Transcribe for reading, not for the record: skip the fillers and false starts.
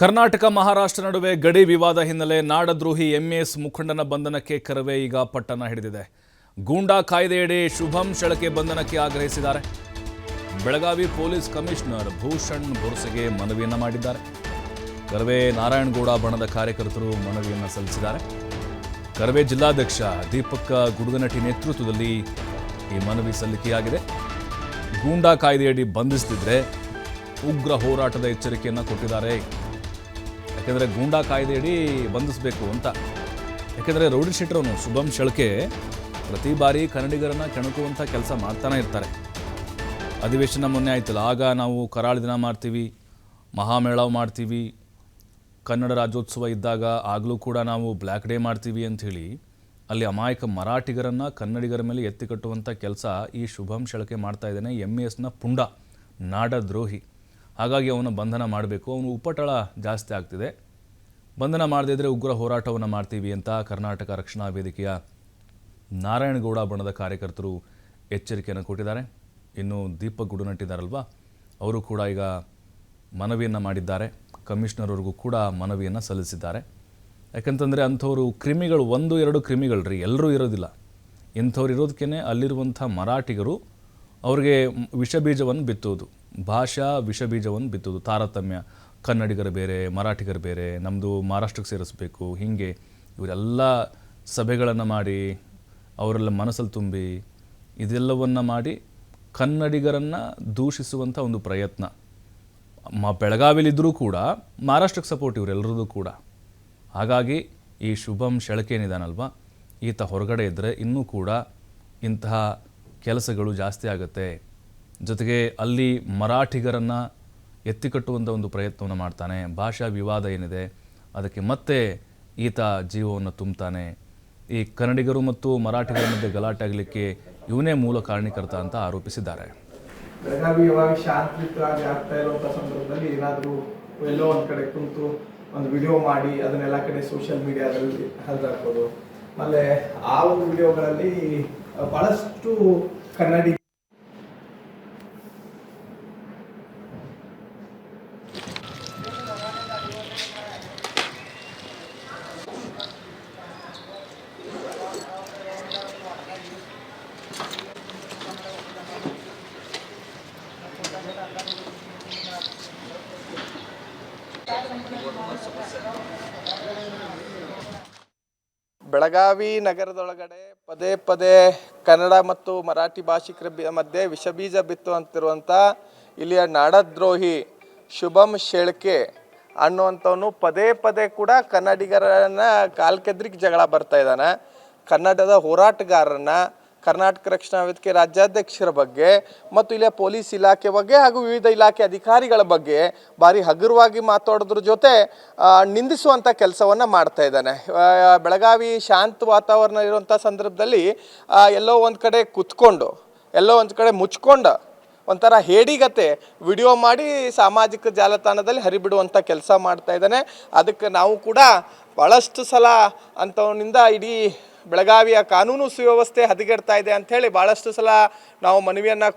ಕರ್ನಾಟಕ ಮಹಾರಾಷ್ಟ್ರ ನಡುವೆ ಗಡಿ ವಿವಾದ ಹಿನ್ನೆಲೆ ನಾಡದ್ರೋಹಿ ಎಂಎಸ್ ಮುಖಂಡನ ಬಂಧನಕ್ಕೆ ಕರವೇ ಈಗ ಪಟ್ಟಣ ಹಿಡಿದಿದೆ. ಗೂಂಡಾ ಕಾಯ್ದೆಯಡಿ ಶುಭಂ ಶೆಳಕೆ ಬಂಧನಕ್ಕೆ ಆಗ್ರಹಿಸಿದ್ದಾರೆ. ಬೆಳಗಾವಿ ಪೊಲೀಸ್ ಕಮಿಷನರ್ ಭೂಷಣ್ ಬೋರ್ಸೆಗೆ ಮನವಿಯನ್ನ ಮಾಡಿದ್ದಾರೆ. ಕರವೇ ನಾರಾಯಣಗೌಡ ಬಣದ ಕಾರ್ಯಕರ್ತರು ಮನವಿಯನ್ನ ಸಲ್ಲಿಸಿದ್ದಾರೆ. ಕರವೇ ಜಿಲ್ಲಾಧ್ಯಕ್ಷ ದೀಪಕ್ ಗುಡುಗನಟಿ ನೇತೃತ್ವದಲ್ಲಿ ಈ ಮನವಿ ಸಲ್ಲಿಕೆಯಾಗಿದೆ. ಗೂಂಡಾ ಕಾಯ್ದೆಯಡಿ ಬಂಧಿಸದಿದ್ರೆ ಉಗ್ರ ಹೋರಾಟದ ಎಚ್ಚರಿಕೆಯನ್ನು ಕೊಟ್ಟಿದ್ದಾರೆ. ಯಾಕೆಂದರೆ ಗೂಂಡಾ ಕಾಯ್ದೆಯಡಿ ಬಂಧಿಸಬೇಕು ಅಂತ. ಯಾಕೆಂದರೆ ರೌಡಿ ಶೀಟರವನು ಶುಭಂ ಶೆಳಕೆ ಪ್ರತಿ ಬಾರಿ ಕನ್ನಡಿಗರನ್ನು ಕೆಣಕುವಂಥ ಕೆಲಸ ಮಾಡ್ತಾನೆ ಇರ್ತಾರೆ. ಅಧಿವೇಶನ ಮೊನ್ನೆ ಆಯ್ತಲ್ಲ, ಆಗ ನಾವು ಕರಾಳ ದಿನ ಮಾಡ್ತೀವಿ, ಮಹಾಮೇಳವ್ ಮಾಡ್ತೀವಿ, ಕನ್ನಡ ರಾಜ್ಯೋತ್ಸವ ಇದ್ದಾಗ ಆಗಲೂ ಕೂಡ ನಾವು ಬ್ಲ್ಯಾಕ್ ಡೇ ಮಾಡ್ತೀವಿ ಅಂಥೇಳಿ ಅಲ್ಲಿ ಅಮಾಯಕ ಮರಾಠಿಗರನ್ನು ಕನ್ನಡಿಗರ ಮೇಲೆ ಎತ್ತಿ ಕಟ್ಟುವಂಥ ಕೆಲಸ ಈ ಶುಭಂ ಶೆಳಕೆ ಮಾಡ್ತಾ ಇದ್ದಾನೆ. ಎಂಎಸ್ನ ಪುಂಡ, ನಾಡದ್ರೋಹಿ. ಹಾಗಾಗಿ ಅವನ ಬಂಧನ ಮಾಡಬೇಕು. ಅವನು ಉಪಟಳ ಜಾಸ್ತಿ ಆಗ್ತಿದೆ. ಬಂಧನ ಮಾಡದೇ ಇದ್ದರೆ ಉಗ್ರ ಹೋರಾಟವನ್ನು ಮಾಡ್ತೀವಿ ಅಂತ ಕರ್ನಾಟಕ ರಕ್ಷಣಾ ವೇದಿಕೆಯ ನಾರಾಯಣಗೌಡ ಬಣದ ಕಾರ್ಯಕರ್ತರು ಎಚ್ಚರಿಕೆಯನ್ನು ಕೊಟ್ಟಿದ್ದಾರೆ. ಇನ್ನು ದೀಪಕ್ ಗುಡುನಟ್ಟಿದ್ದಾರಲ್ವ, ಅವರು ಕೂಡ ಈಗ ಮನವಿಯನ್ನು ಮಾಡಿದ್ದಾರೆ. ಕಮಿಷನರ್ವರೆಗೂ ಕೂಡ ಮನವಿಯನ್ನು ಸಲ್ಲಿಸಿದ್ದಾರೆ. ಯಾಕಂತಂದರೆ ಅಂಥವರು ಕ್ರಿಮಿಗಳು, 1-2 ಕ್ರಿಮಿಗಳು ಎಲ್ಲರೂ ಇರೋದಿಲ್ಲ. ಇಂಥವ್ರು ಇರೋದಕ್ಕೇ ಅಲ್ಲಿರುವಂಥ ಮರಾಠಿಗರು ಅವ್ರಿಗೆ ವಿಷಬೀಜವನ್ನು ಬಿತ್ತೋದು, ಭಾಷಾ ವಿಷಬೀಜವನ್ನು ಬಿತ್ತೋದು. ತಾರತಮ್ಯ, ಕನ್ನಡಿಗರು ಬೇರೆ, ಮರಾಠಿಗರು ಬೇರೆ, ನಮ್ಮದು ಮಹಾರಾಷ್ಟ್ರಕ್ಕೆ ಸೇರಿಸಬೇಕು, ಹೀಗೆ ಇವರೆಲ್ಲ ಸಭೆಗಳನ್ನು ಮಾಡಿ ಅವರೆಲ್ಲ ಮನಸ್ಸಲ್ಲಿ ತುಂಬಿ ಇದೆಲ್ಲವನ್ನು ಮಾಡಿ ಕನ್ನಡಿಗರನ್ನು ದೂಷಿಸುವಂಥ ಒಂದು ಪ್ರಯತ್ನ. ಬೆಳಗಾವಿಲಿದ್ದರೂ ಕೂಡ ಮಹಾರಾಷ್ಟ್ರಕ್ಕೆ ಸಪೋರ್ಟ್ ಇವರೆಲ್ಲರದು ಕೂಡ. ಹಾಗಾಗಿ ಈ ಶುಭಂ ಶೆಳಕೆ ಏನಿದಾನಲ್ವ, ಈತ ಹೊರಗಡೆ ಇದ್ದರೆ ಇನ್ನೂ ಕೂಡ ಇಂತಹ ಕೆಲಸಗಳು ಜಾಸ್ತಿ ಆಗುತ್ತೆ. ಜೊತೆಗೆ ಅಲ್ಲಿ ಮರಾಠಿಗರನ್ನು ಎತ್ತಿಕಟ್ಟುವಂಥ ಒಂದು ಪ್ರಯತ್ನವನ್ನು ಮಾಡ್ತಾನೆ. ಭಾಷಾ ವಿವಾದ ಏನಿದೆ ಅದಕ್ಕೆ ಮತ್ತೆ ಈತ ಜೀವವನ್ನು ತುಂಬ್ತಾನೆ. ಈ ಕನ್ನಡಿಗರು ಮತ್ತು ಮರಾಠಿಗರ ಮಧ್ಯೆ ಗಲಾಟೆ ಆಗಲಿಕ್ಕೆ ಇವನೇ ಮೂಲ ಕಾರಣೀಕರ್ತ ಅಂತ ಆರೋಪಿಸಿದ್ದಾರೆ. ಬೆಳಗಾವಿ ಯಾವಾಗ ಶಾಂತಿಯುತವಾಗಿ ಆಗ್ತಾ ಇರುವಂಥ ಸಂದರ್ಭದಲ್ಲಿ ಏನಾದರೂ ಎಲ್ಲೋ ಒಂದು ಕಡೆ ಕುಂತು ಒಂದು ವಿಡಿಯೋ ಮಾಡಿ ಅದನ್ನೆಲ್ಲ ಕಡೆ ಸೋಷಿಯಲ್ ಮೀಡಿಯಾದಲ್ಲಿ ಹರಿದಾಕೋದು. ಆಮೇಲೆ ಆ ಒಂದು ವಿಡಿಯೋಗಳಲ್ಲಿ ಬಹಳಷ್ಟು ಕನ್ನಡಿ ಬೆಳಗಾವಿ ನಗರದೊಳಗಡೆ ಪದೇ ಪದೇ ಕನ್ನಡ ಮತ್ತು ಮರಾಠಿ ಭಾಷಿಕರ ಮಧ್ಯೆ ವಿಷಬೀಜ ಬಿತ್ತುವಂತಿರುವಂಥ ಇಲ್ಲಿಯ ನಾಡದ್ರೋಹಿ ಶುಭಂ ಶೆಳಕೆ ಅನ್ನುವಂಥವನು ಪದೇ ಪದೇ ಕೂಡ ಕನ್ನಡಿಗರನ್ನು ಕಾಲ್ಕೆದ್ರಿಗೆ ಜಗಳ ಬರ್ತಾ ಇದ್ದಾನೆ. ಕನ್ನಡದ ಹೋರಾಟಗಾರರನ್ನ, ಕರ್ನಾಟಕ ರಕ್ಷಣಾ ವೇದಿಕೆ ರಾಜ್ಯಾಧ್ಯಕ್ಷರ ಬಗ್ಗೆ ಮತ್ತು ಇಲ್ಲಿಯ ಪೊಲೀಸ್ ಇಲಾಖೆ ಬಗ್ಗೆ ಹಾಗೂ ವಿವಿಧ ಇಲಾಖೆ ಅಧಿಕಾರಿಗಳ ಬಗ್ಗೆ ಭಾರಿ ಹಗುರವಾಗಿ ಮಾತಾಡೋದ್ರ ಜೊತೆ ನಿಂದಿಸುವಂಥ ಕೆಲಸವನ್ನು ಮಾಡ್ತಾ ಇದ್ದಾನೆ. ಬೆಳಗಾವಿ ಶಾಂತ ವಾತಾವರಣ ಇರುವಂಥ ಸಂದರ್ಭದಲ್ಲಿ ಎಲ್ಲೋ ಒಂದು ಕಡೆ ಕುತ್ಕೊಂಡು, ಎಲ್ಲೋ ಒಂದು ಕಡೆ ಮುಚ್ಕೊಂಡು ಒಂಥರ ಹೇಡಿಗತೆ ವಿಡಿಯೋ ಮಾಡಿ ಸಾಮಾಜಿಕ ಜಾಲತಾಣದಲ್ಲಿ ಹರಿಬಿಡುವಂಥ ಕೆಲಸ ಮಾಡ್ತಾ ಇದ್ದಾನೆ. ಅದಕ್ಕೆ ನಾವು ಕೂಡ ಭಾಳಷ್ಟು ಸಲ ಅಂಥವನಿಂದ ಇಡೀ ಬೆಳಗಾವಿಯ ಕಾನೂನು ಸುವ್ಯವಸ್ಥೆ ಹದಗೆಡ್ತಾ ಇದೆ ಅಂಥೇಳಿ ಭಾಳಷ್ಟು ಸಲ ನಾವು ಮನವಿಯನ್ನು